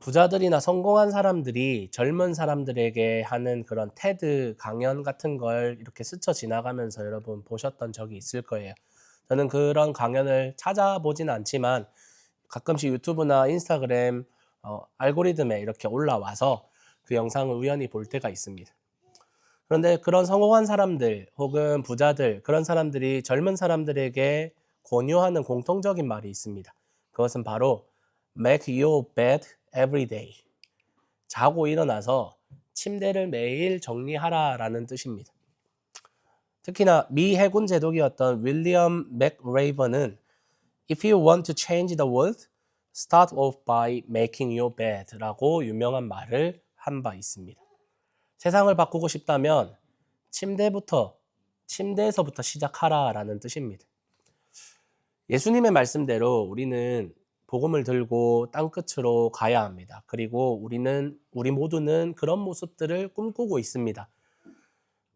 부자들이나 성공한 사람들이 젊은 사람들에게 하는 그런 테드 강연 같은 걸 이렇게 스쳐 지나가면서 여러분 보셨던 적이 있을 거예요. 저는 그런 강연을 찾아보진 않지만 가끔씩 유튜브나 인스타그램 알고리즘에 이렇게 올라와서 그 영상을 우연히 볼 때가 있습니다. 그런데 그런 성공한 사람들 혹은 부자들, 그런 사람들이 젊은 사람들에게 권유하는 공통적인 말이 있습니다. 그것은 바로 Make your bed every day. 자고 일어나서 침대를 매일 정리하라라는 뜻입니다. 특히나 미 해군 제독이었던 윌리엄 맥레이번은 If you want to change the world, start off by making your bed라고 유명한 말을 한 바 있습니다. 세상을 바꾸고 싶다면 침대에서부터 시작하라라는 뜻입니다. 예수님의 말씀대로 우리는 복음을 들고 땅끝으로 가야 합니다. 그리고 우리 모두는 그런 모습들을 꿈꾸고 있습니다.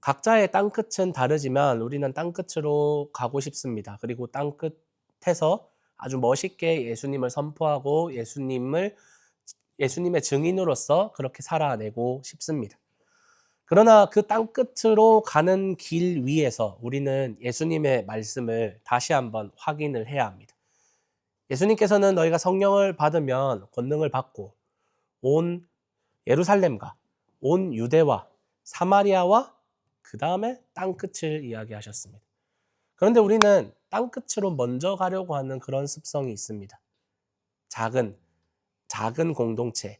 각자의 땅끝은 다르지만 우리는 땅끝으로 가고 싶습니다. 그리고 땅끝에서 아주 멋있게 예수님을 선포하고 예수님의 증인으로서 그렇게 살아내고 싶습니다. 그러나 그 땅끝으로 가는 길 위에서 우리는 예수님의 말씀을 다시 한번 확인을 해야 합니다. 예수님께서는 너희가 성령을 받으면 권능을 받고 온 예루살렘과 온 유대와 사마리아와 그 다음에 땅끝을 이야기하셨습니다. 그런데 우리는 땅끝으로 먼저 가려고 하는 그런 습성이 있습니다. 작은 공동체,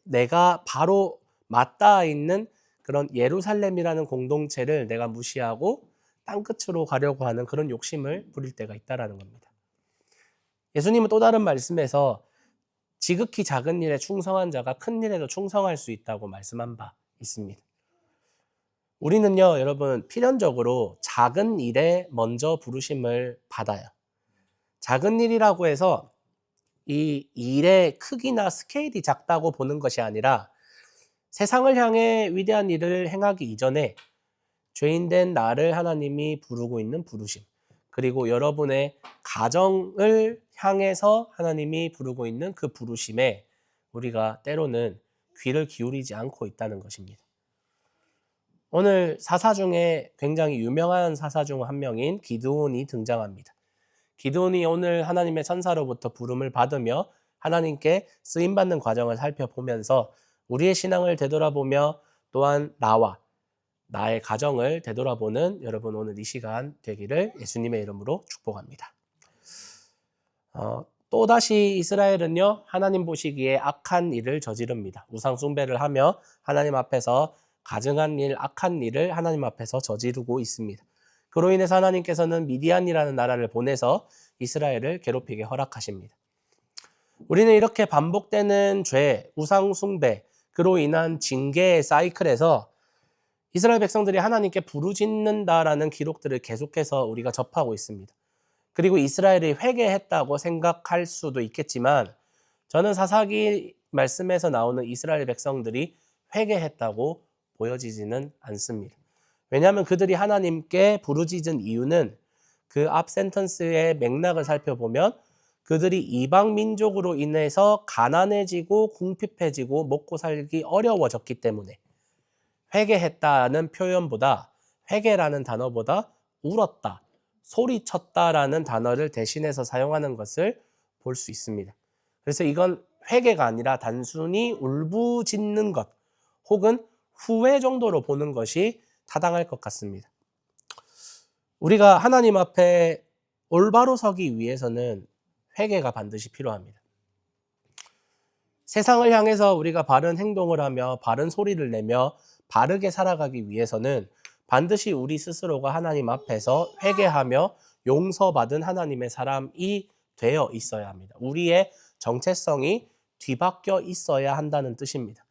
내가 바로 맞닿아 있는 그런 예루살렘이라는 공동체를 내가 무시하고 땅끝으로 가려고 하는 그런 욕심을 부릴 때가 있다는 겁니다. 예수님은 또 다른 말씀에서 지극히 작은 일에 충성한 자가 큰 일에도 충성할 수 있다고 말씀한 바 있습니다. 우리는요, 여러분, 필연적으로 작은 일에 먼저 부르심을 받아요. 작은 일이라고 해서 이 일의 크기나 스케일이 작다고 보는 것이 아니라 세상을 향해 위대한 일을 행하기 이전에 죄인된 나를 하나님이 부르고 있는 부르심, 그리고 여러분의 가정을 향해서 하나님이 부르고 있는 그 부르심에 우리가 때로는 귀를 기울이지 않고 있다는 것입니다. 오늘 사사 중에 굉장히 유명한 사사 중 한 명인 기드온이 등장합니다. 기드온이 오늘 하나님의 천사로부터 부름을 받으며 하나님께 쓰임받는 과정을 살펴보면서 우리의 신앙을 되돌아보며 또한 나의 가정을 되돌아보는 여러분 오늘 이 시간 되기를 예수님의 이름으로 축복합니다. 또다시 이스라엘은요, 하나님 보시기에 악한 일을 저지릅니다. 우상 숭배를 하며 하나님 앞에서 가증한 일, 악한 일을 하나님 앞에서 저지르고 있습니다. 그로 인해서 하나님께서는 미디안이라는 나라를 보내서 이스라엘을 괴롭히게 허락하십니다. 우리는 이렇게 반복되는 죄, 우상 숭배, 그로 인한 징계의 사이클에서 이스라엘 백성들이 하나님께 부르짖는다라는 기록들을 계속해서 우리가 접하고 있습니다. 그리고 이스라엘이 회개했다고 생각할 수도 있겠지만 저는 사사기 말씀에서 나오는 이스라엘 백성들이 회개했다고 보여지지는 않습니다. 왜냐하면 그들이 하나님께 부르짖은 이유는 그 앞 센턴스의 맥락을 살펴보면 그들이 이방 민족으로 인해서 가난해지고 궁핍해지고 먹고 살기 어려워졌기 때문에 회개했다는 표현보다 회개라는 단어보다 울었다, 소리쳤다라는 단어를 대신해서 사용하는 것을 볼 수 있습니다. 그래서 이건 회개가 아니라 단순히 울부짖는 것 혹은 후회 정도로 보는 것이 타당할 것 같습니다. 우리가 하나님 앞에 올바로 서기 위해서는 회개가 반드시 필요합니다. 세상을 향해서 우리가 바른 행동을 하며 바른 소리를 내며 바르게 살아가기 위해서는 반드시 우리 스스로가 하나님 앞에서 회개하며 용서받은 하나님의 사람이 되어 있어야 합니다. 우리의 정체성이 뒤바뀌어 있어야 한다는 뜻입니다.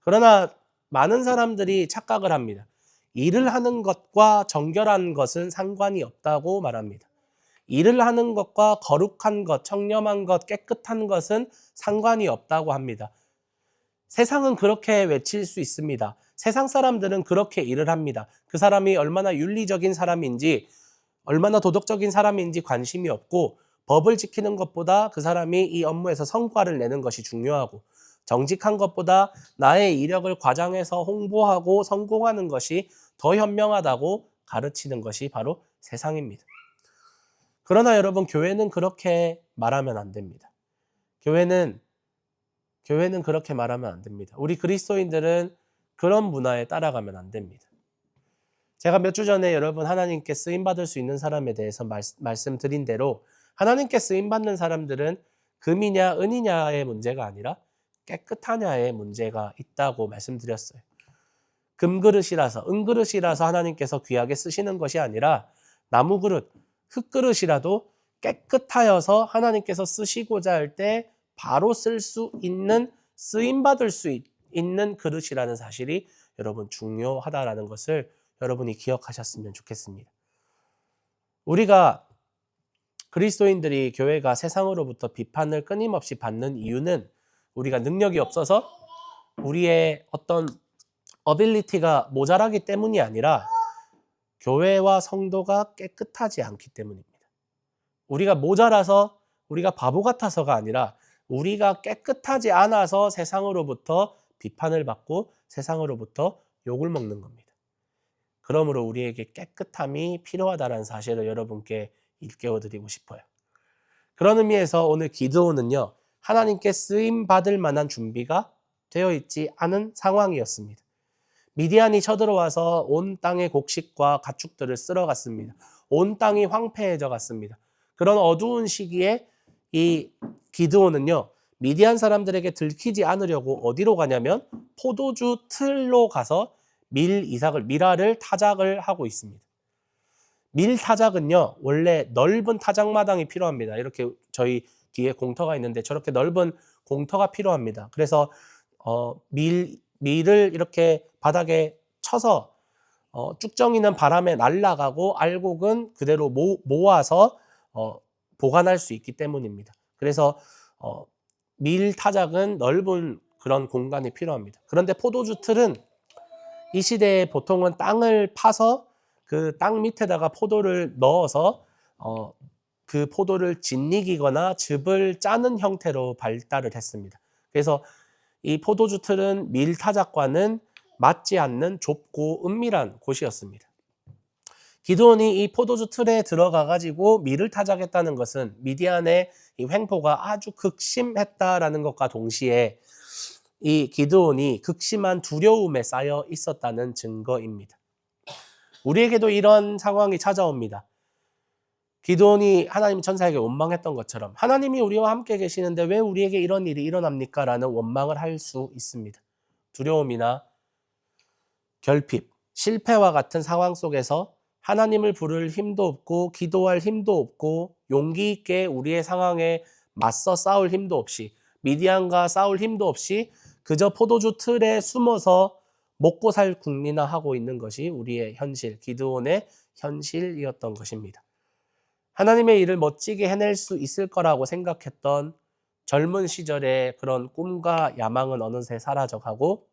그러나 많은 사람들이 착각을 합니다. 일을 하는 것과 정결한 것은 상관이 없다고 말합니다. 일을 하는 것과 거룩한 것, 청렴한 것, 깨끗한 것은 상관이 없다고 합니다. 세상은 그렇게 외칠 수 있습니다. 세상 사람들은 그렇게 일을 합니다. 그 사람이 얼마나 윤리적인 사람인지, 얼마나 도덕적인 사람인지 관심이 없고 법을 지키는 것보다 그 사람이 이 업무에서 성과를 내는 것이 중요하고 정직한 것보다 나의 이력을 과장해서 홍보하고 성공하는 것이 더 현명하다고 가르치는 것이 바로 세상입니다. 그러나 여러분, 교회는 그렇게 말하면 안 됩니다. 교회는 그렇게 말하면 안 됩니다. 우리 그리스도인들은 그런 문화에 따라가면 안 됩니다. 제가 몇 주 전에 여러분 하나님께 쓰임받을 수 있는 사람에 대해서 말씀드린 대로 하나님께 쓰임받는 사람들은 금이냐 은이냐의 문제가 아니라 깨끗하냐의 문제가 있다고 말씀드렸어요. 금그릇이라서 은그릇이라서 하나님께서 귀하게 쓰시는 것이 아니라 나무그릇, 흙그릇이라도 깨끗하여서 하나님께서 쓰시고자 할 때 바로 쓸 수 있는 쓰임받을 수 있는 그릇이라는 사실이 여러분 중요하다라는 것을 여러분이 기억하셨으면 좋겠습니다. 우리가 그리스도인들이 교회가 세상으로부터 비판을 끊임없이 받는 이유는 우리가 능력이 없어서 우리의 어떤 어빌리티가 모자라기 때문이 아니라 교회와 성도가 깨끗하지 않기 때문입니다. 우리가 모자라서 우리가 바보 같아서가 아니라 우리가 깨끗하지 않아서 세상으로부터 비판을 받고 세상으로부터 욕을 먹는 겁니다. 그러므로 우리에게 깨끗함이 필요하다는 사실을 여러분께 일깨워드리고 싶어요. 그런 의미에서 오늘 기드온은요, 하나님께 쓰임받을 만한 준비가 되어 있지 않은 상황이었습니다. 미디안이 쳐들어와서 온 땅의 곡식과 가축들을 쓸어갔습니다. 온 땅이 황폐해져 갔습니다. 그런 어두운 시기에 이 기드온은요, 미디안 사람들에게 들키지 않으려고 어디로 가냐면 포도주 틀로 가서 미라를 타작을 하고 있습니다. 밀 타작은요, 원래 넓은 타작마당이 필요합니다. 이렇게 저희 뒤에 공터가 있는데 저렇게 넓은 공터가 필요합니다. 그래서 밀을 이렇게 바닥에 쳐서 쭉정이는 바람에 날아가고 알곡은 그대로 모아서 보관할 수 있기 때문입니다. 그래서 밀 타작은 넓은 그런 공간이 필요합니다. 그런데 포도주 틀은 이 시대에 보통은 땅을 파서 그 땅 밑에다가 포도를 넣어서 그 포도를 짓이기거나 즙을 짜는 형태로 발달을 했습니다. 그래서 이 포도주 틀은 밀 타작과는 맞지 않는 좁고 은밀한 곳이었습니다. 기드온이 이 포도주 틀에 들어가 가지고 밀을 타작했다는 것은 미디안의 이 횡포가 아주 극심했다라는 것과 동시에 이 기드온이 극심한 두려움에 쌓여 있었다는 증거입니다. 우리에게도 이런 상황이 찾아옵니다. 기드온이 하나님 천사에게 원망했던 것처럼 하나님이 우리와 함께 계시는데 왜 우리에게 이런 일이 일어납니까? 라는 원망을 할 수 있습니다. 두려움이나 결핍, 실패와 같은 상황 속에서 하나님을 부를 힘도 없고 기도할 힘도 없고 용기 있게 우리의 상황에 맞서 싸울 힘도 없이 미디안과 싸울 힘도 없이 그저 포도주 틀에 숨어서 먹고 살 궁리나 하고 있는 것이 우리의 현실, 기드온의 현실이었던 것입니다. 하나님의 일을 멋지게 해낼 수 있을 거라고 생각했던 젊은 시절의 그런 꿈과 야망은 어느새 사라져가고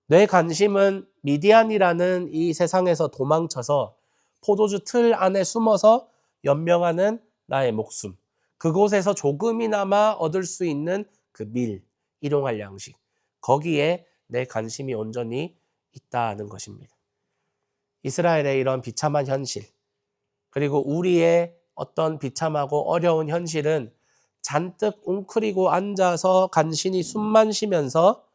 내 관심은 미디안이라는 이 세상에서 도망쳐서 포도주 틀 안에 숨어서 연명하는 나의 목숨, 그곳에서 조금이나마 얻을 수 있는 그 밀, 일용할 양식, 거기에 내 관심이 온전히 있다는 것입니다. 이스라엘의 이런 비참한 현실, 그리고 우리의 어떤 비참하고 어려운 현실은 잔뜩 웅크리고 앉아서 간신히 숨만 쉬면서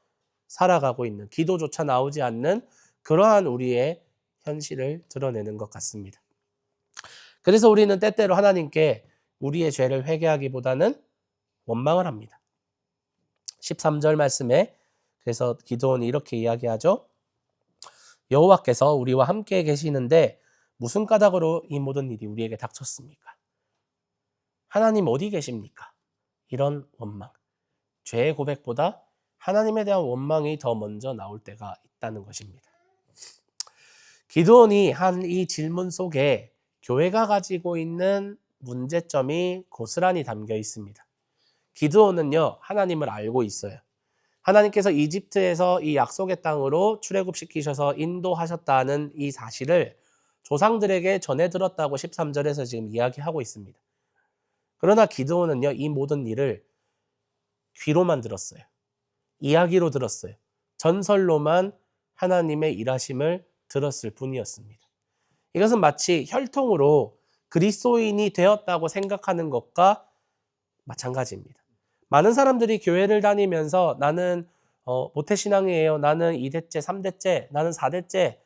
살아가고 있는, 기도조차 나오지 않는 그러한 우리의 현실을 드러내는 것 같습니다. 그래서 우리는 때때로 하나님께 우리의 죄를 회개하기보다는 원망을 합니다. 13절 말씀에 그래서 기드온이 이렇게 이야기하죠. 여호와께서 우리와 함께 계시는데 무슨 까닭으로 이 모든 일이 우리에게 닥쳤습니까? 하나님 어디 계십니까? 이런 원망. 죄의 고백보다 하나님에 대한 원망이 더 먼저 나올 때가 있다는 것입니다. 기드온이 한 이 질문 속에 교회가 가지고 있는 문제점이 고스란히 담겨 있습니다. 기드온은요, 하나님을 알고 있어요. 하나님께서 이집트에서 이 약속의 땅으로 출애굽시키셔서 인도하셨다는 이 사실을 조상들에게 전해 들었다고 13절에서 지금 이야기하고 있습니다. 그러나 기드온은요, 이 모든 일을 귀로만 들었어요. 이야기로 들었어요. 전설로만 하나님의 일하심을 들었을 뿐이었습니다. 이것은 마치 혈통으로 그리스도인이 되었다고 생각하는 것과 마찬가지입니다. 많은 사람들이 교회를 다니면서 나는 모태신앙이에요. 나는 2대째, 3대째, 나는 4대째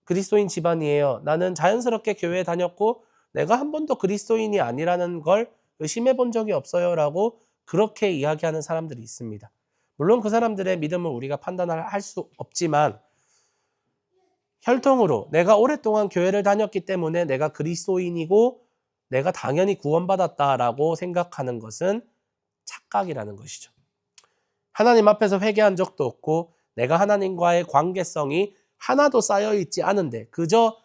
그리스도인 집안이에요. 나는 자연스럽게 교회에 다녔고 내가 한 번도 그리스도인이 아니라는 걸 의심해 본 적이 없어요. 라고 그렇게 이야기하는 사람들이 있습니다. 물론 그 사람들의 믿음을 우리가 판단할 수 없지만 혈통으로 내가 오랫동안 교회를 다녔기 때문에 내가 그리스도인이고 내가 당연히 구원받았다라고 생각하는 것은 착각이라는 것이죠. 하나님 앞에서 회개한 적도 없고 내가 하나님과의 관계성이 하나도 쌓여있지 않은데 그저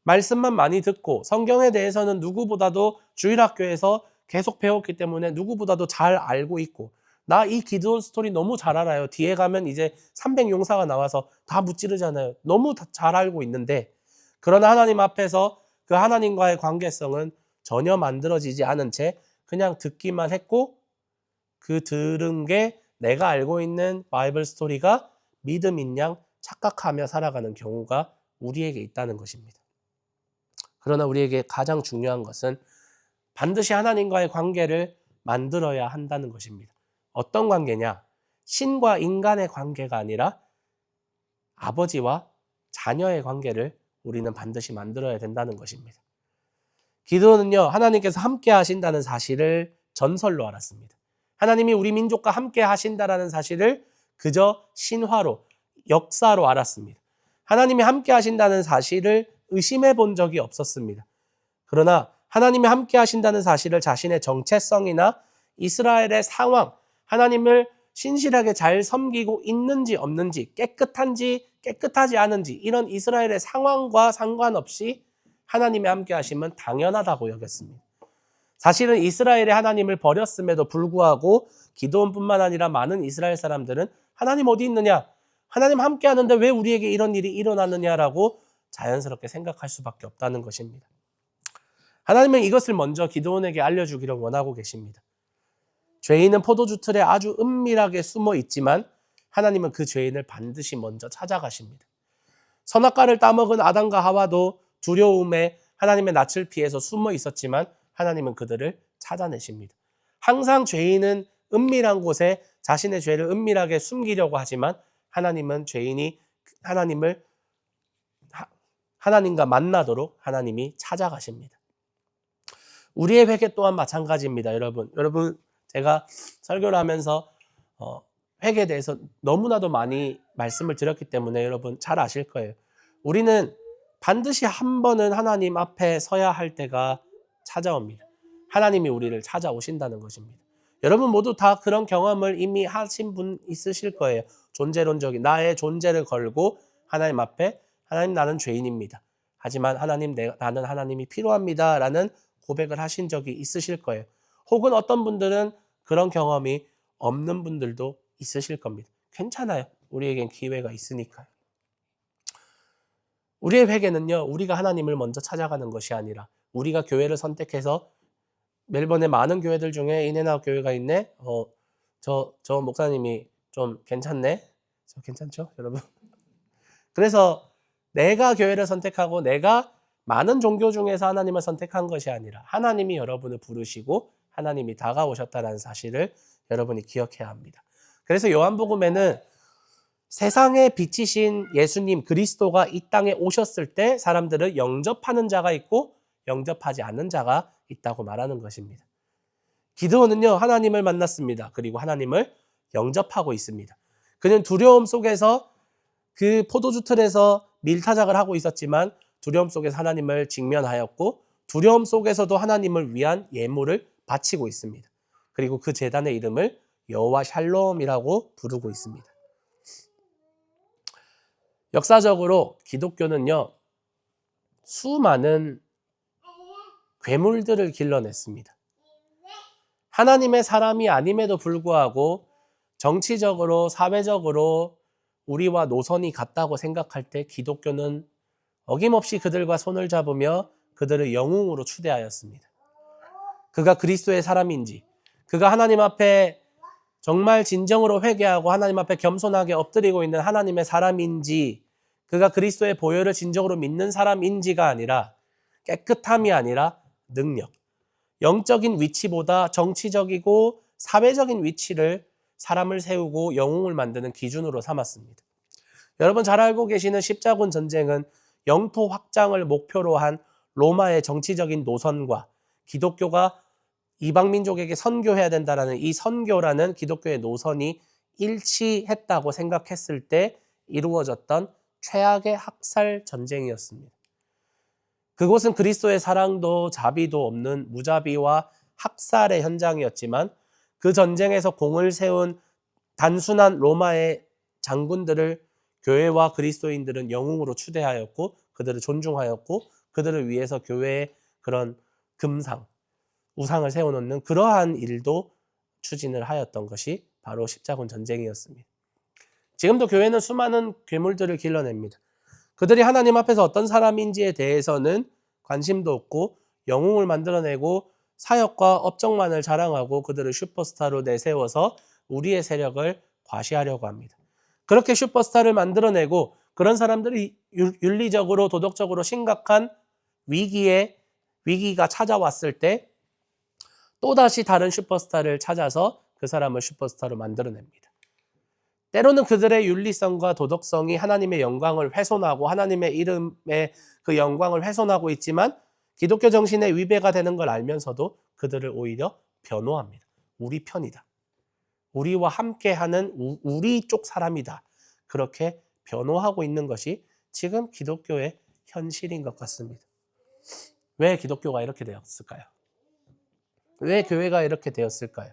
말씀만 많이 듣고 성경에 대해서는 누구보다도 주일학교에서 계속 배웠기 때문에 누구보다도 잘 알고 있고 나 이 기드온 스토리 너무 잘 알아요. 뒤에 가면 이제 300용사가 나와서 다 무찌르잖아요. 너무 잘 알고 있는데 그러나 하나님 앞에서 그 하나님과의 관계성은 전혀 만들어지지 않은 채 그냥 듣기만 했고 그 들은 게 내가 알고 있는 바이블 스토리가 믿음인 양 착각하며 살아가는 경우가 우리에게 있다는 것입니다. 그러나 우리에게 가장 중요한 것은 반드시 하나님과의 관계를 만들어야 한다는 것입니다. 어떤 관계냐? 신과 인간의 관계가 아니라 아버지와 자녀의 관계를 우리는 반드시 만들어야 된다는 것입니다. 기드온은요, 하나님께서 함께 하신다는 사실을 전설로 알았습니다. 하나님이 우리 민족과 함께 하신다라는 사실을 그저 신화로, 역사로 알았습니다. 하나님이 함께 하신다는 사실을 의심해 본 적이 없었습니다. 그러나 하나님이 함께 하신다는 사실을 자신의 정체성이나 이스라엘의 상황, 하나님을 신실하게 잘 섬기고 있는지 없는지, 깨끗한지 깨끗하지 않은지 이런 이스라엘의 상황과 상관없이 하나님의 함께 하심은 당연하다고 여겼습니다. 사실은 이스라엘의 하나님을 버렸음에도 불구하고 기드온뿐만 아니라 많은 이스라엘 사람들은 하나님 어디 있느냐? 하나님 함께 하는데 왜 우리에게 이런 일이 일어나느냐라고 자연스럽게 생각할 수밖에 없다는 것입니다. 하나님은 이것을 먼저 기드온에게 알려주기를 원하고 계십니다. 죄인은 포도주 틀에 아주 은밀하게 숨어 있지만 하나님은 그 죄인을 반드시 먼저 찾아가십니다. 선악과를 따먹은 아담과 하와도 두려움에 하나님의 낯을 피해서 숨어 있었지만 하나님은 그들을 찾아내십니다. 항상 죄인은 은밀한 곳에 자신의 죄를 은밀하게 숨기려고 하지만 하나님은 죄인이 하나님과 만나도록 하나님이 찾아가십니다. 우리의 회개 또한 마찬가지입니다. 여러분 제가 설교를 하면서 회개에 대해서 너무나도 많이 말씀을 드렸기 때문에 여러분 잘 아실 거예요. 우리는 반드시 한 번은 하나님 앞에 서야 할 때가 찾아옵니다. 하나님이 우리를 찾아오신다는 것입니다. 여러분 모두 다 그런 경험을 이미 하신 분 있으실 거예요. 존재론적인 나의 존재를 걸고 하나님 앞에 하나님 나는 죄인입니다. 하지만 하나님 나는 하나님이 필요합니다. 라는 고백을 하신 적이 있으실 거예요. 혹은 어떤 분들은 그런 경험이 없는 분들도 있으실 겁니다. 괜찮아요. 우리에겐 기회가 있으니까요. 우리의 회개는요, 우리가 하나님을 먼저 찾아가는 것이 아니라 우리가 교회를 선택해서 멜번의 많은 교회들 중에 인앤아웃 교회가 있네. 저 목사님이 좀 괜찮네. 저 괜찮죠, 여러분? 그래서 내가 교회를 선택하고 내가 많은 종교 중에서 하나님을 선택한 것이 아니라 하나님이 여러분을 부르시고 하나님이 다가오셨다는 사실을 여러분이 기억해야 합니다. 그래서 요한복음에는 세상의 빛이신 예수님 그리스도가 이 땅에 오셨을 때 사람들을 영접하는 자가 있고 영접하지 않는 자가 있다고 말하는 것입니다. 기드온은요, 하나님을 만났습니다. 그리고 하나님을 영접하고 있습니다. 그는 두려움 속에서 그 포도주 틀에서 밀타작을 하고 있었지만 두려움 속에서 하나님을 직면하였고 두려움 속에서도 하나님을 위한 예물을 바치고 있습니다. 그리고 그 제단의 이름을 여호와 샬롬이라고 부르고 있습니다. 역사적으로 기독교는요, 수많은 괴물들을 길러냈습니다. 하나님의 사람이 아님에도 불구하고 정치적으로, 사회적으로 우리와 노선이 같다고 생각할 때 기독교는 어김없이 그들과 손을 잡으며 그들을 영웅으로 추대하였습니다. 그가 그리스도의 사람인지, 그가 하나님 앞에 정말 진정으로 회개하고 하나님 앞에 겸손하게 엎드리고 있는 하나님의 사람인지, 그가 그리스도의 보혈을 진정으로 믿는 사람인지가 아니라, 깨끗함이 아니라 능력, 영적인 위치보다 정치적이고 사회적인 위치를 사람을 세우고 영웅을 만드는 기준으로 삼았습니다. 여러분 잘 알고 계시는 십자군 전쟁은 영토 확장을 목표로 한 로마의 정치적인 노선과 기독교가 이방 민족에게 선교해야 된다라는 이 선교라는 기독교의 노선이 일치했다고 생각했을 때 이루어졌던 최악의 학살 전쟁이었습니다. 그곳은 그리스도의 사랑도 자비도 없는 무자비와 학살의 현장이었지만 그 전쟁에서 공을 세운 단순한 로마의 장군들을 교회와 그리스도인들은 영웅으로 추대하였고 그들을 존중하였고 그들을 위해서 교회의 그런 금상, 우상을 세워놓는 그러한 일도 추진을 하였던 것이 바로 십자군 전쟁이었습니다. 지금도 교회는 수많은 괴물들을 길러냅니다. 그들이 하나님 앞에서 어떤 사람인지에 대해서는 관심도 없고 영웅을 만들어내고 사역과 업적만을 자랑하고 그들을 슈퍼스타로 내세워서 우리의 세력을 과시하려고 합니다. 그렇게 슈퍼스타를 만들어내고 그런 사람들이 윤리적으로 도덕적으로 심각한 위기가 찾아왔을 때 또다시 다른 슈퍼스타를 찾아서 그 사람을 슈퍼스타로 만들어냅니다. 때로는 그들의 윤리성과 도덕성이 하나님의 영광을 훼손하고 하나님의 이름의 그 영광을 훼손하고 있지만 기독교 정신에 위배가 되는 걸 알면서도 그들을 오히려 변호합니다. 우리 편이다. 우리와 함께하는 우리 쪽 사람이다. 그렇게 변호하고 있는 것이 지금 기독교의 현실인 것 같습니다. 왜 기독교가 이렇게 되었을까요? 왜 교회가 이렇게 되었을까요?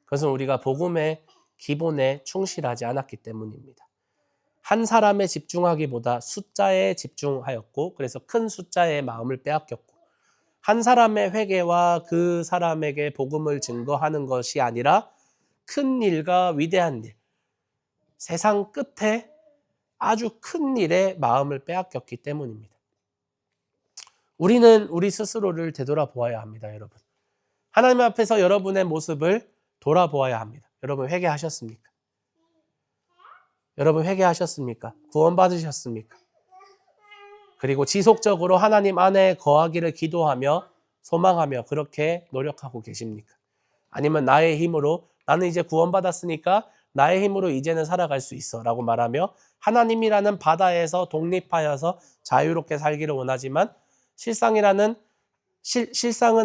그것은 우리가 복음의 기본에 충실하지 않았기 때문입니다. 한 사람에 집중하기보다 숫자에 집중하였고 그래서 큰 숫자의 마음을 빼앗겼고 한 사람의 회개와 그 사람에게 복음을 증거하는 것이 아니라 큰 일과 위대한 일, 세상 끝에 아주 큰 일에 마음을 빼앗겼기 때문입니다. 우리는 우리 스스로를 되돌아보아야 합니다, 여러분. 하나님 앞에서 여러분의 모습을 돌아보아야 합니다. 여러분 회개하셨습니까? 여러분 회개하셨습니까? 구원받으셨습니까? 그리고 지속적으로 하나님 안에 거하기를 기도하며 소망하며 그렇게 노력하고 계십니까? 아니면 나의 힘으로 나는 이제 구원받았으니까 나의 힘으로 이제는 살아갈 수 있어 라고 말하며 하나님이라는 바다에서 독립하여서 자유롭게 살기를 원하지만 실상은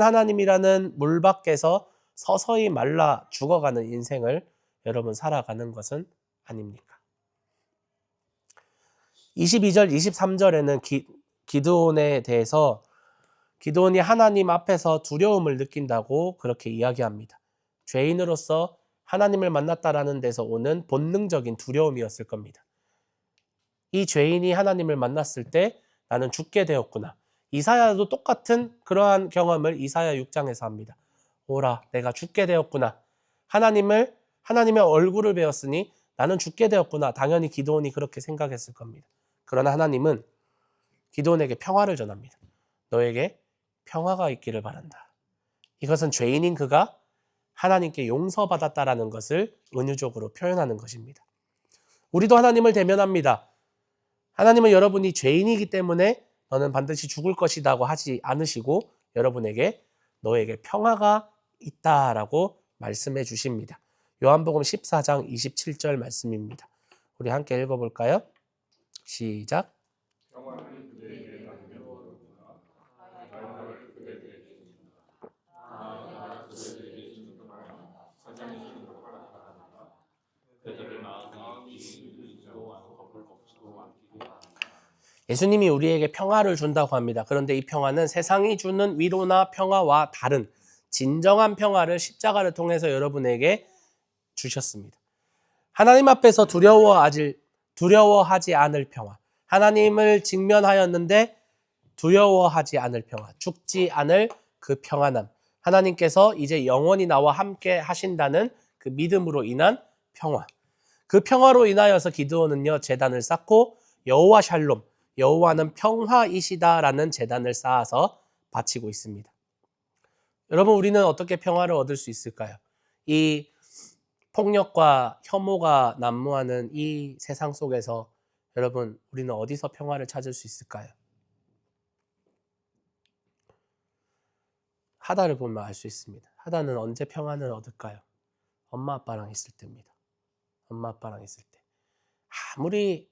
하나님이라는 물 밖에서 서서히 말라 죽어가는 인생을 여러분 살아가는 것은 아닙니까? 22절, 23절에는 기드온에 대해서 기드온이 하나님 앞에서 두려움을 느낀다고 그렇게 이야기합니다. 죄인으로서 하나님을 만났다라는 데서 오는 본능적인 두려움이었을 겁니다. 이 죄인이 하나님을 만났을 때 나는 죽게 되었구나. 이사야도 똑같은 그러한 경험을 이사야 6장에서 합니다. 오라, 내가 죽게 되었구나. 하나님의 얼굴을 배웠으니 나는 죽게 되었구나. 당연히 기드온이 그렇게 생각했을 겁니다. 그러나 하나님은 기드온에게 평화를 전합니다. 너에게 평화가 있기를 바란다. 이것은 죄인인 그가 하나님께 용서받았다라는 것을 은유적으로 표현하는 것입니다. 우리도 하나님을 대면합니다. 하나님은 여러분이 죄인이기 때문에 너는 반드시 죽을 것이라고 하지 않으시고 여러분에게 너에게 평화가 있다라고 말씀해 주십니다. 요한복음 14장 27절 말씀입니다. 우리 함께 읽어볼까요? 시작. 예수님이 우리에게 평화를 준다고 합니다. 그런데 이 평화는 세상이 주는 위로나 평화와 다른 진정한 평화를 십자가를 통해서 여러분에게 주셨습니다. 하나님 앞에서 두려워하지 않을 평화. 하나님을 직면하였는데 두려워하지 않을 평화. 죽지 않을 그 평안함. 하나님께서 이제 영원히 나와 함께 하신다는 그 믿음으로 인한 평화. 그 평화로 인하여서 기드온은요 제단을 쌓고 여호와 샬롬, 여호와는 평화이시다라는 제단을 쌓아서 바치고 있습니다. 여러분, 우리는 어떻게 평화를 얻을 수 있을까요? 이 폭력과 혐오가 난무하는 이 세상 속에서 여러분, 우리는 어디서 평화를 찾을 수 있을까요? 하다를 보면 알 수 있습니다. 하다는 언제 평안을 얻을까요? 엄마 아빠랑 있을 때입니다. 엄마 아빠랑 있을 때. 아무리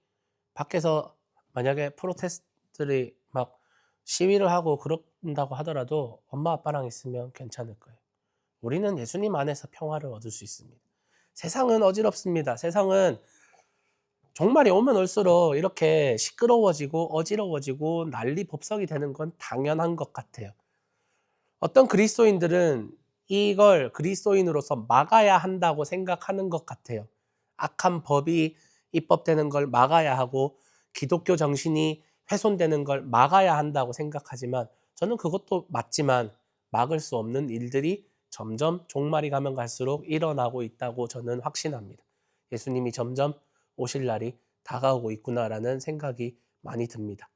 밖에서 만약에 프로테스트들이 막 시위를 하고 그런다고 하더라도 엄마 아빠랑 있으면 괜찮을 거예요. 우리는 예수님 안에서 평화를 얻을 수 있습니다. 세상은 어지럽습니다. 세상은 종말이 오면 올수록 이렇게 시끄러워지고 어지러워지고 난리법석이 되는 건 당연한 것 같아요. 어떤 그리스도인들은 이걸 그리스도인으로서 막아야 한다고 생각하는 것 같아요. 악한 법이 입법되는 걸 막아야 하고 기독교 정신이 훼손되는 걸 막아야 한다고 생각하지만 저는 그것도 맞지만 막을 수 없는 일들이 점점 종말이 가면 갈수록 일어나고 있다고 저는 확신합니다. 예수님이 점점 오실 날이 다가오고 있구나라는 생각이 많이 듭니다.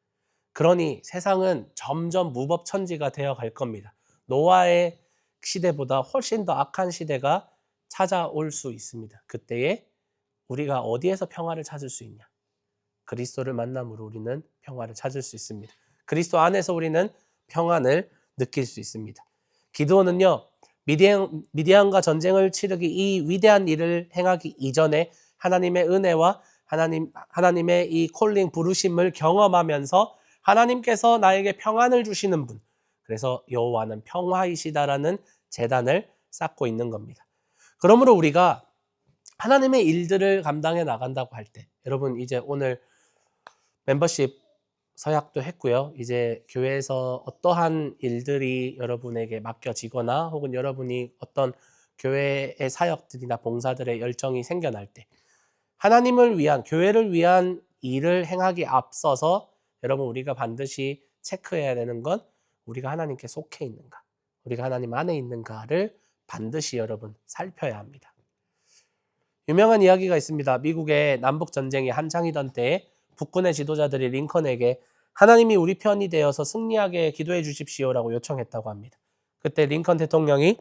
그러니 세상은 점점 무법천지가 되어 갈 겁니다. 노아의 시대보다 훨씬 더 악한 시대가 찾아올 수 있습니다. 그때에 우리가 어디에서 평화를 찾을 수 있냐? 그리스도를 만남으로 우리는 평화를 찾을 수 있습니다. 그리스도 안에서 우리는 평안을 느낄 수 있습니다. 기드온은요, 미디안과 전쟁을 치르기 이 위대한 일을 행하기 이전에 하나님의 은혜와 하나님의 이 콜링 부르심을 경험하면서 하나님께서 나에게 평안을 주시는 분, 그래서 여호와는 평화이시다라는 제단을 쌓고 있는 겁니다. 그러므로 우리가 하나님의 일들을 감당해 나간다고 할 때, 여러분 이제 오늘 멤버십 서약도 했고요. 이제 교회에서 어떠한 일들이 여러분에게 맡겨지거나 혹은 여러분이 어떤 교회의 사역들이나 봉사들의 열정이 생겨날 때 하나님을 위한, 교회를 위한 일을 행하기 앞서서 여러분 우리가 반드시 체크해야 되는 건 우리가 하나님께 속해 있는가, 우리가 하나님 안에 있는가를 반드시 여러분 살펴야 합니다. 유명한 이야기가 있습니다. 미국의 남북전쟁이 한창이던 때에 북군의 지도자들이 링컨에게 하나님이 우리 편이 되어서 승리하게 기도해 주십시오라고 요청했다고 합니다. 그때 링컨 대통령이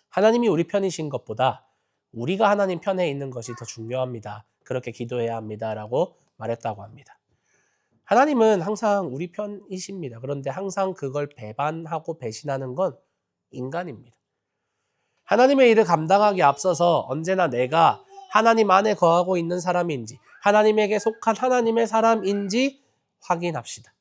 하나님이 우리 편이신 것보다 우리가 하나님 편에 있는 것이 더 중요합니다. 그렇게 기도해야 합니다라고 말했다고 합니다. 하나님은 항상 우리 편이십니다. 그런데 항상 그걸 배반하고 배신하는 건 인간입니다. 하나님의 일을 감당하기 앞서서 언제나 내가 하나님 안에 거하고 있는 사람인지, 하나님에게 속한 하나님의 사람인지 확인합시다.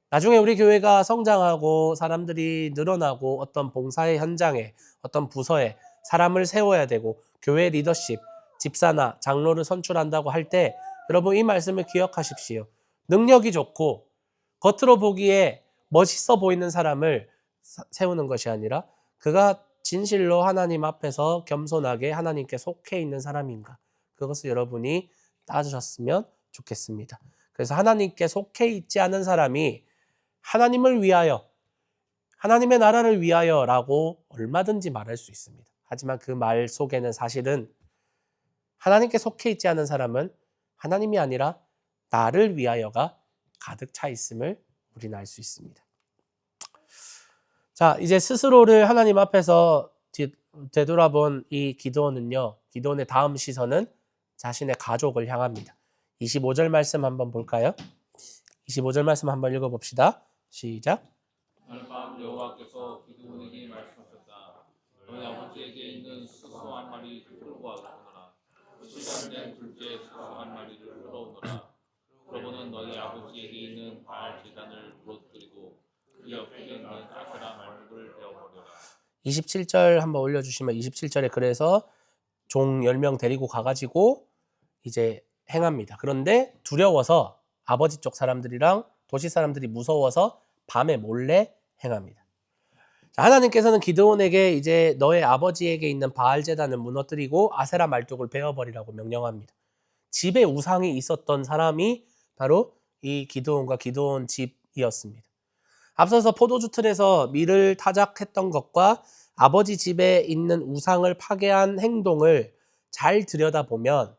나중에 우리 교회가 성장하고 사람들이 늘어나고 어떤 봉사의 현장에, 어떤 부서에 사람을 세워야 되고 교회 리더십, 집사나 장로를 선출한다고 할 때 여러분 이 말씀을 기억하십시오. 능력이 좋고 겉으로 보기에 멋있어 보이는 사람을 세우는 것이 아니라 그가 진실로 하나님 앞에서 겸손하게 하나님께 속해 있는 사람인가, 그것을 여러분이 따지셨으면 좋겠습니다. 그래서 하나님께 속해 있지 않은 사람이 하나님을 위하여, 하나님의 나라를 위하여라고 얼마든지 말할 수 있습니다. 하지만 그 말 속에는 사실은 하나님께 속해 있지 않은 사람은 하나님이 아니라 나를 위하여가 가득 차 있음을 우리는 알 수 있습니다. 자, 이제 스스로를 하나님 앞에서 되돌아본 이 기드온은요, 기드온의 다음 시선은 자신의 가족을 향합니다. 25절 말씀 한번 볼까요? 25절 말씀 한번 읽어봅시다. 시작. 오늘 밤 여호와께서 기드온에게 말씀하셨다. 너희 아버지에게 있는 수소 한 마리를 끌고 와오너라. 시간된 둘째 수소 한 마리를 끌어오너라. 그러고는 너희 아버지에게 있는 바알 제단을 무너뜨리고 그 옆에 있는 아세라 말뚝을 베어버려라. 27절 한번 올려주시면 27절에 그래서 종 10명 데리고 가가지고 이제 행합니다. 그런데 두려워서 아버지 쪽 사람들이랑 도시 사람들이 무서워서 밤에 몰래 행합니다. 자, 하나님께서는 기드온에게 이제 너의 아버지에게 있는 바알 제단을 무너뜨리고 아세라 말뚝을 베어버리라고 명령합니다. 집에 우상이 있었던 사람이 바로 이 기드온과 기드온 집이었습니다. 앞서서 포도주 틀에서 밀을 타작했던 것과 아버지 집에 있는 우상을 파괴한 행동을 잘 들여다보면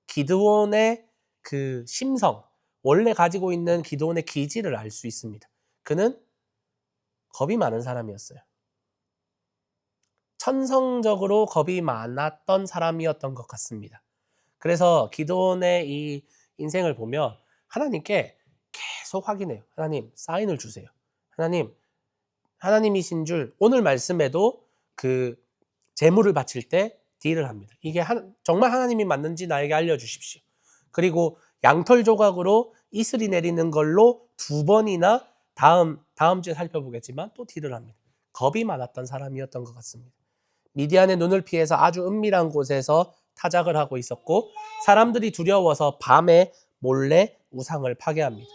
기드온의 그 심성, 원래 가지고 있는 기드온의 기질을 알 수 있습니다. 그는 겁이 많은 사람이었어요. 천성적으로 겁이 많았던 사람이었던 것 같습니다. 그래서 기도원의 이 인생을 보면 하나님께 계속 확인해요. 하나님, 사인을 주세요. 하나님, 하나님이신 줄 오늘 말씀에도 그 제물을 바칠 때 딜을 합니다. 이게 정말 하나님이 맞는지 나에게 알려주십시오. 그리고 양털 조각으로 이슬이 내리는 걸로 2번이나 다음 주에 살펴보겠지만 또 딜을 합니다. 겁이 많았던 사람이었던 것 같습니다. 미디안의 눈을 피해서 아주 은밀한 곳에서 타작을 하고 있었고 사람들이 두려워서 밤에 몰래 우상을 파괴합니다.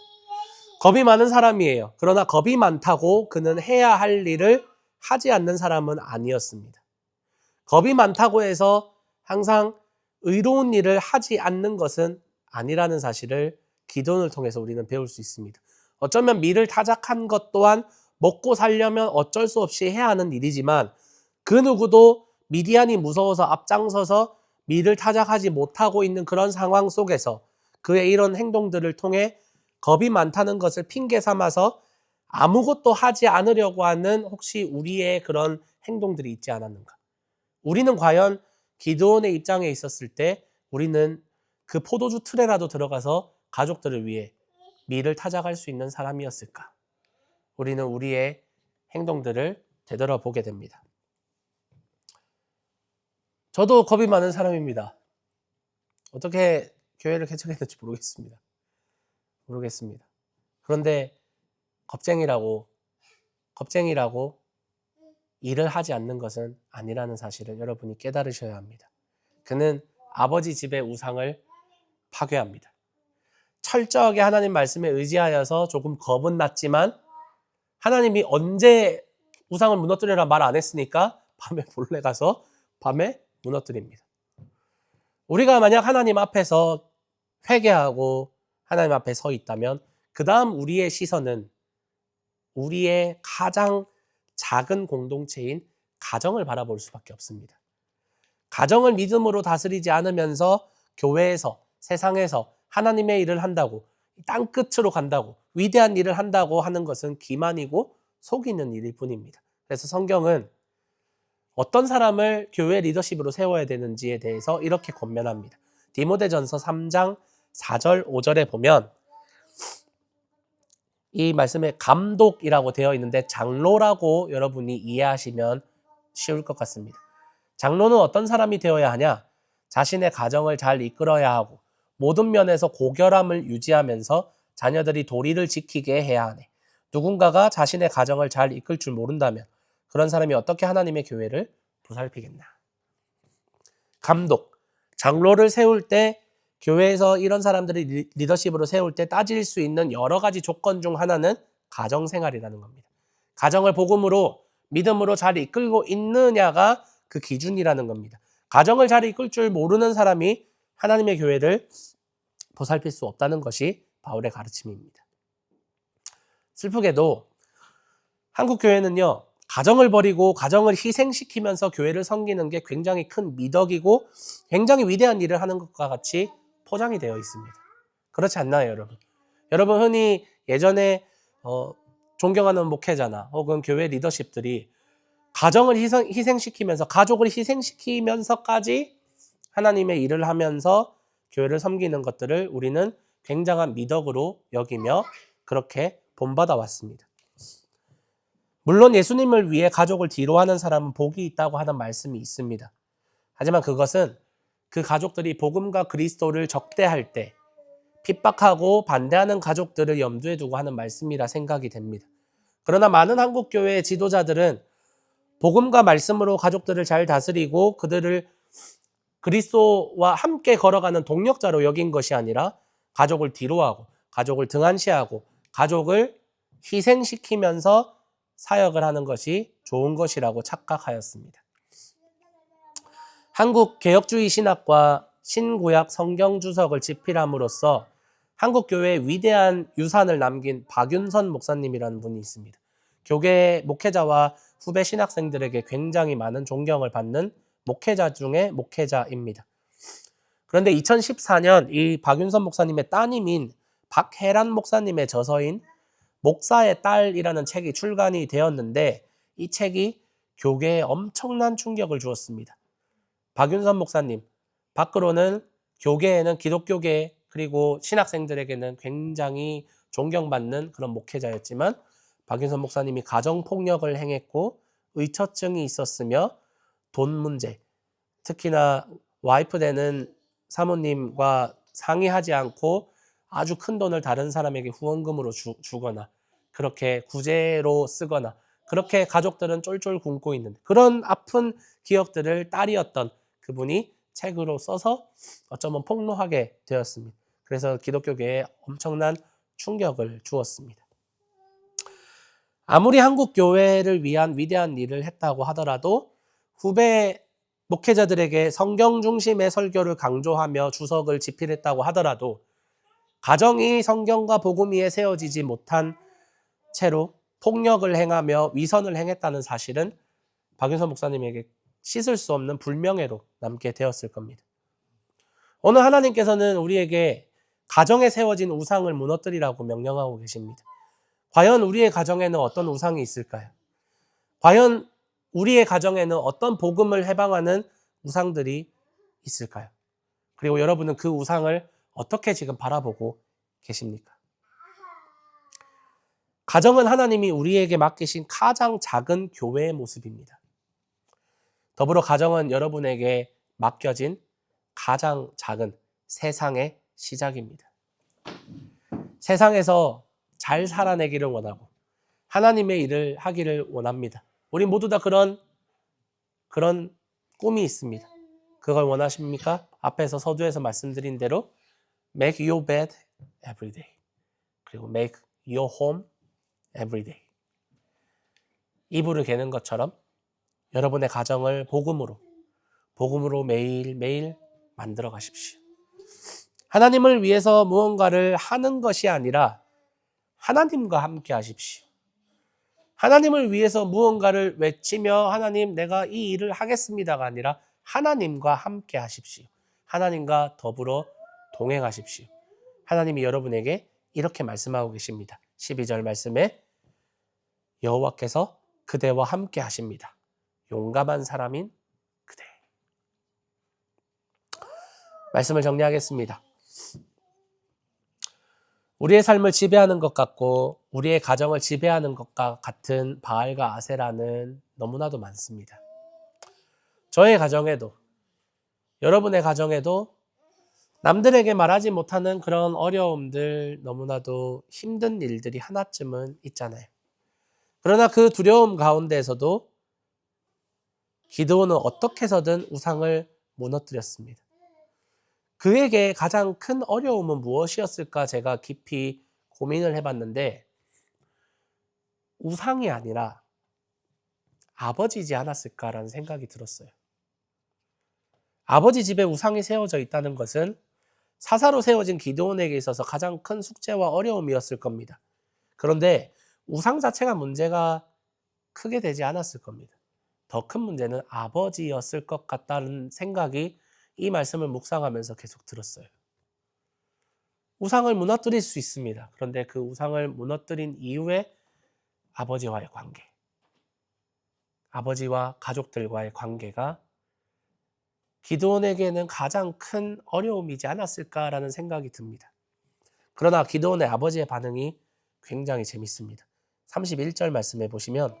겁이 많은 사람이에요. 그러나 겁이 많다고 그는 해야 할 일을 하지 않는 사람은 아니었습니다. 겁이 많다고 해서 항상 의로운 일을 하지 않는 것은 아니라는 사실을 기도원을 통해서 우리는 배울 수 있습니다. 어쩌면 밀을 타작한 것 또한 먹고 살려면 어쩔 수 없이 해야 하는 일이지만 그 누구도 미디안이 무서워서 앞장서서 밀을 타작하지 못하고 있는 그런 상황 속에서 그의 이런 행동들을 통해 겁이 많다는 것을 핑계 삼아서 아무것도 하지 않으려고 하는 혹시 우리의 그런 행동들이 있지 않았는가? 우리는 과연 기드온의 입장에 있었을 때 우리는 그 포도주 틀에라도 들어가서 가족들을 위해 밀을 타작할 수 있는 사람이었을까? 우리는 우리의 행동들을 되돌아보게 됩니다. 저도 겁이 많은 사람입니다. 어떻게 교회를 개척했는지 모르겠습니다. 그런데 겁쟁이라고 일을 하지 않는 것은 아니라는 사실을 여러분이 깨달으셔야 합니다. 그는 아버지 집의 우상을 파괴합니다. 철저하게 하나님 말씀에 의지하여서 조금 겁은 났지만 하나님이 언제 우상을 무너뜨려라 말 안 했으니까 밤에 몰래 가서 밤에 무너뜨립니다. 우리가 만약 하나님 앞에서 회개하고 하나님 앞에 서 있다면 그 다음 우리의 시선은 우리의 가장 작은 공동체인 가정을 바라볼 수밖에 없습니다. 가정을 믿음으로 다스리지 않으면서 교회에서 세상에서 하나님의 일을 한다고 땅끝으로 간다고 위대한 일을 한다고 하는 것은 기만이고 속이는 일일 뿐입니다. 그래서 성경은 어떤 사람을 교회 리더십으로 세워야 되는지에 대해서 이렇게 권면합니다. 디모데전서 3장 4절 5절에 보면 이 말씀에 감독이라고 되어 있는데 장로라고 여러분이 이해하시면 쉬울 것 같습니다. 장로는 어떤 사람이 되어야 하냐? 자신의 가정을 잘 이끌어야 하고 모든 면에서 고결함을 유지하면서 자녀들이 도리를 지키게 해야 하네. 누군가가 자신의 가정을 잘 이끌 줄 모른다면 그런 사람이 어떻게 하나님의 교회를 보살피겠나? 감독, 장로를 세울 때 교회에서 이런 사람들이 리더십으로 세울 때 따질 수 있는 여러 가지 조건 중 하나는 가정생활이라는 겁니다. 가정을 복음으로 믿음으로 잘 이끌고 있느냐가 그 기준이라는 겁니다. 가정을 잘 이끌 줄 모르는 사람이 하나님의 교회를 보살필 수 없다는 것이 바울의 가르침입니다. 슬프게도 한국 교회는요, 가정을 버리고 가정을 희생시키면서 교회를 섬기는 게 굉장히 큰 미덕이고 굉장히 위대한 일을 하는 것과 같이 포장이 되어 있습니다. 그렇지 않나요, 여러분? 여러분 흔히 예전에 존경하는 목회자나 혹은 교회 리더십들이 가정을 희생시키면서 가족을 희생시키면서까지 하나님의 일을 하면서 교회를 섬기는 것들을 우리는 굉장한 미덕으로 여기며 그렇게 본받아 왔습니다. 물론 예수님을 위해 가족을 뒤로하는 사람은 복이 있다고 하는 말씀이 있습니다. 하지만 그것은 그 가족들이 복음과 그리스도를 적대할 때 핍박하고 반대하는 가족들을 염두에 두고 하는 말씀이라 생각이 됩니다. 그러나 많은 한국 교회의 지도자들은 복음과 말씀으로 가족들을 잘 다스리고 그들을 그리스도와 함께 걸어가는 동력자로 여긴 것이 아니라 가족을 뒤로하고 가족을 등한시하고 가족을 희생시키면서 사역을 하는 것이 좋은 것이라고 착각하였습니다. 한국 개혁주의 신학과 신구약 성경주석을 집필함으로써 한국 교회의 위대한 유산을 남긴 박윤선 목사님이라는 분이 있습니다. 교계 목회자와 후배 신학생들에게 굉장히 많은 존경을 받는 목회자 중에 목회자입니다. 그런데 2014년 이 박윤선 목사님의 따님인 박혜란 목사님의 저서인 목사의 딸이라는 책이 출간이 되었는데 이 책이 교계에 엄청난 충격을 주었습니다. 박윤선 목사님, 밖으로는 교계에는 기독교계 그리고 신학생들에게는 굉장히 존경받는 그런 목회자였지만 박윤선 목사님이 가정폭력을 행했고 의처증이 있었으며 돈 문제, 특히나 와이프 되는 사모님과 상의하지 않고 아주 큰 돈을 다른 사람에게 후원금으로 주거나 그렇게 구제로 쓰거나 그렇게 가족들은 쫄쫄 굶고 있는 그런 아픈 기억들을 딸이었던 그분이 책으로 써서 어쩌면 폭로하게 되었습니다. 그래서 기독교계에 엄청난 충격을 주었습니다. 아무리 한국 교회를 위한 위대한 일을 했다고 하더라도 후배 목회자들에게 성경 중심의 설교를 강조하며 주석을 집필했다고 하더라도 가정이 성경과 복음 위에 세워지지 못한 채로 폭력을 행하며 위선을 행했다는 사실은 박윤선 목사님에게 씻을 수 없는 불명예로 남게 되었을 겁니다. 오늘 하나님께서는 우리에게 가정에 세워진 우상을 무너뜨리라고 명령하고 계십니다. 과연 우리의 가정에는 어떤 우상이 있을까요? 과연 우리의 가정에는 어떤 복음을 해방하는 우상들이 있을까요? 그리고 여러분은 그 우상을 어떻게 지금 바라보고 계십니까? 가정은 하나님이 우리에게 맡기신 가장 작은 교회의 모습입니다. 더불어 가정은 여러분에게 맡겨진 가장 작은 세상의 시작입니다. 세상에서 잘 살아내기를 원하고 하나님의 일을 하기를 원합니다. 우리 모두 다 그런 꿈이 있습니다. 그걸 원하십니까? 앞에서 서두에서 말씀드린 대로 make your bed every day. 그리고 make your home every day. 이불을 개는 것처럼 여러분의 가정을 복음으로 매일매일 만들어 가십시오. 하나님을 위해서 무언가를 하는 것이 아니라 하나님과 함께 하십시오. 하나님을 위해서 무언가를 외치며 하나님 내가 이 일을 하겠습니다가 아니라 하나님과 함께 하십시오. 하나님과 더불어 동행하십시오. 하나님이 여러분에게 이렇게 말씀하고 계십니다. 12절 말씀에 여호와께서 그대와 함께 하십니다. 용감한 사람인 그대. 말씀을 정리하겠습니다. 우리의 삶을 지배하는 것 같고 우리의 가정을 지배하는 것과 같은 바알과 아세라는 너무나도 많습니다. 저의 가정에도 여러분의 가정에도 남들에게 말하지 못하는 그런 어려움들 너무나도 힘든 일들이 하나쯤은 있잖아요. 그러나 그 두려움 가운데에서도 기드온은 어떻게 해서든 우상을 무너뜨렸습니다. 그에게 가장 큰 어려움은 무엇이었을까 제가 깊이 고민을 해봤는데 우상이 아니라 아버지지 않았을까라는 생각이 들었어요. 아버지 집에 우상이 세워져 있다는 것은 사사로 세워진 기드온에게 있어서 가장 큰 숙제와 어려움이었을 겁니다. 그런데 우상 자체가 문제가 크게 되지 않았을 겁니다. 더 큰 문제는 아버지였을 것 같다는 생각이 이 말씀을 묵상하면서 계속 들었어요. 우상을 무너뜨릴 수 있습니다. 그런데 그 우상을 무너뜨린 이후에 아버지와의 관계, 아버지와 가족들과의 관계가 기드온에게는 가장 큰 어려움이지 않았을까라는 생각이 듭니다. 그러나 기드온의 아버지의 반응이 굉장히 재밌습니다. 31절 말씀해 보시면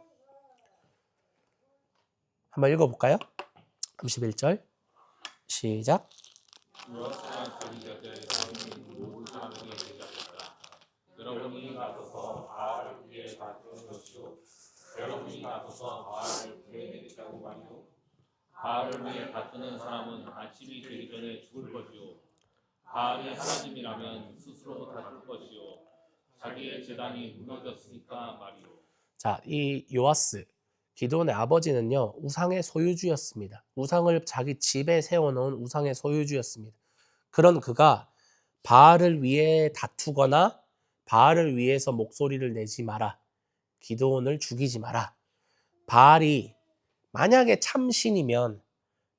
한번 읽어볼까요? 31절 시작. 여러분이 나서서 바알을 위해 다투는 것이요 여러분이 나서서 바알을 구해내겠다고 하니요 바알을 위해 다투는 사람은 아침이 되기 전에 죽을 것이요 바알이 하나님이라면 스스로 다툴 것이요 자기의 제단이 무너졌으니까 말이요. 자, 이 요아스 기드온의 아버지는요 우상의 소유주였습니다. 우상을 자기 집에 세워놓은 우상의 소유주였습니다. 그런 그가 바알을 위해 다투거나 바알을 위해서 목소리를 내지 마라. 기드온을 죽이지 마라. 바알이 만약에 참신이면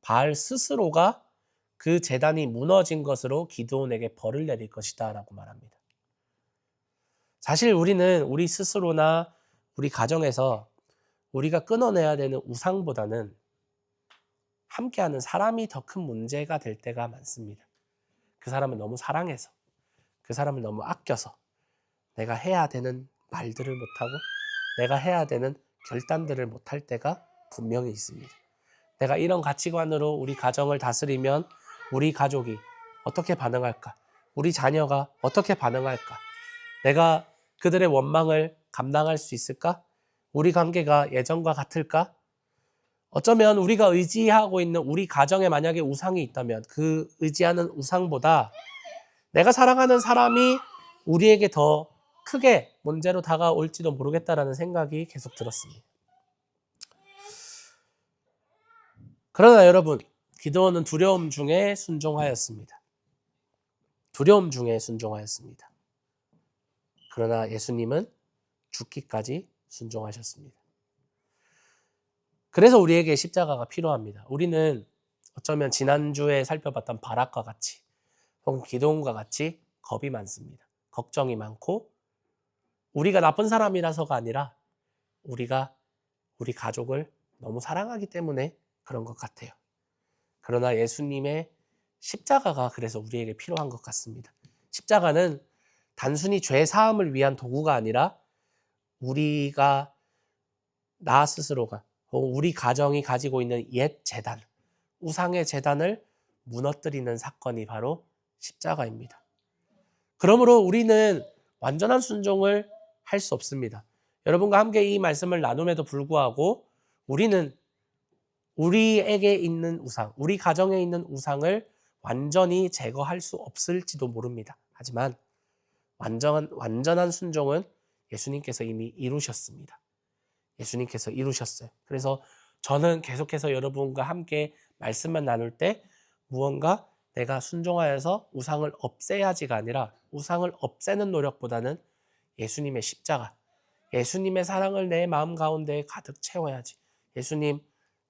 바알 스스로가 그 제단이 무너진 것으로 기드온에게 벌을 내릴 것이다 라고 말합니다. 사실 우리는 우리 스스로나 우리 가정에서 우리가 끊어내야 되는 우상보다는 함께하는 사람이 더 큰 문제가 될 때가 많습니다. 그 사람을 너무 사랑해서, 그 사람을 너무 아껴서 내가 해야 되는 말들을 못하고 내가 해야 되는 결단들을 못할 때가 분명히 있습니다. 내가 이런 가치관으로 우리 가정을 다스리면 우리 가족이 어떻게 반응할까? 우리 자녀가 어떻게 반응할까? 내가 그들의 원망을 감당할 수 있을까? 우리 관계가 예전과 같을까? 어쩌면 우리가 의지하고 있는 우리 가정에 만약에 우상이 있다면 그 의지하는 우상보다 내가 사랑하는 사람이 우리에게 더 크게 문제로 다가올지도 모르겠다라는 생각이 계속 들었습니다. 그러나 여러분, 기드온은 두려움 중에 순종하였습니다. 두려움 중에 순종하였습니다. 그러나 예수님은 죽기까지 순종하셨습니다. 그래서 우리에게 십자가가 필요합니다. 우리는 어쩌면 지난주에 살펴봤던 바락과 같이 혹은 기드온과 같이 겁이 많습니다. 걱정이 많고 우리가 나쁜 사람이라서가 아니라 우리가 우리 가족을 너무 사랑하기 때문에 그런 것 같아요. 그러나 예수님의 십자가가 그래서 우리에게 필요한 것 같습니다. 십자가는 단순히 죄 사함을 위한 도구가 아니라 우리가 나 스스로가 혹은 우리 가정이 가지고 있는 옛 제단, 우상의 제단을 무너뜨리는 사건이 바로 십자가입니다. 그러므로 우리는 완전한 순종을 할 수 없습니다. 여러분과 함께 이 말씀을 나눔에도 불구하고 우리는 우리에게 있는 우상, 우리 가정에 있는 우상을 완전히 제거할 수 없을지도 모릅니다. 하지만 완전한 순종은 예수님께서 이미 이루셨습니다. 예수님께서 이루셨어요. 그래서 저는 계속해서 여러분과 함께 말씀만 나눌 때 무언가 내가 순종하여서 우상을 없애야지가 아니라 우상을 없애는 노력보다는 예수님의 십자가, 예수님의 사랑을 내 마음 가운데 가득 채워야지. 예수님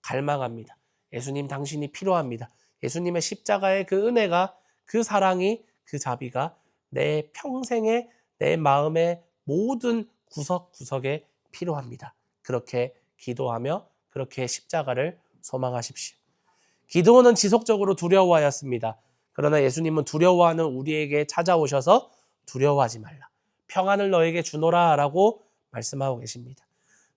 갈망합니다. 예수님 당신이 필요합니다. 예수님의 십자가의 그 은혜가, 그 사랑이, 그 자비가 내 평생에 내 마음의 모든 구석구석에 필요합니다. 그렇게 기도하며 그렇게 십자가를 소망하십시오. 기드온은 지속적으로 두려워하였습니다. 그러나 예수님은 두려워하는 우리에게 찾아오셔서 두려워하지 말라. 평안을 너에게 주노라 라고 말씀하고 계십니다.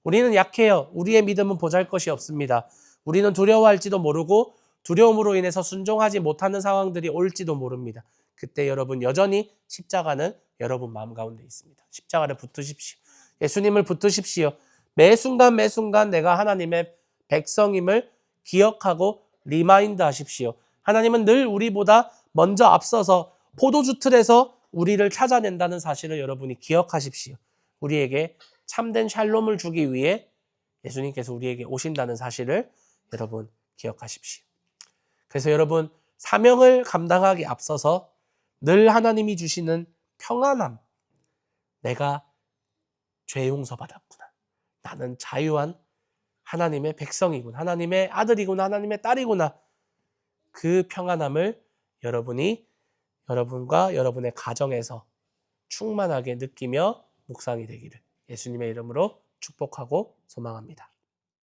우리는 약해요. 우리의 믿음은 보잘것이 없습니다. 우리는 두려워할지도 모르고 두려움으로 인해서 순종하지 못하는 상황들이 올지도 모릅니다. 그때 여러분 여전히 십자가는 여러분 마음 가운데 있습니다. 십자가를 붙드십시오. 예수님을 붙드십시오. 매 순간 매 순간 내가 하나님의 백성임을 기억하고 리마인드 하십시오. 하나님은 늘 우리보다 먼저 앞서서 포도주 틀에서 우리를 찾아낸다는 사실을 여러분이 기억하십시오. 우리에게 참된 샬롬을 주기 위해 예수님께서 우리에게 오신다는 사실을 여러분 기억하십시오. 그래서 여러분 사명을 감당하기 앞서서 늘 하나님이 주시는 평안함, 내가 죄 용서받았구나. 나는 자유한 하나님의 백성이구나. 하나님의 아들이구나. 하나님의 딸이구나. 그 평안함을 여러분이 여러분과 여러분의 가정에서 충만하게 느끼며 묵상이 되기를 예수님의 이름으로 축복하고 소망합니다.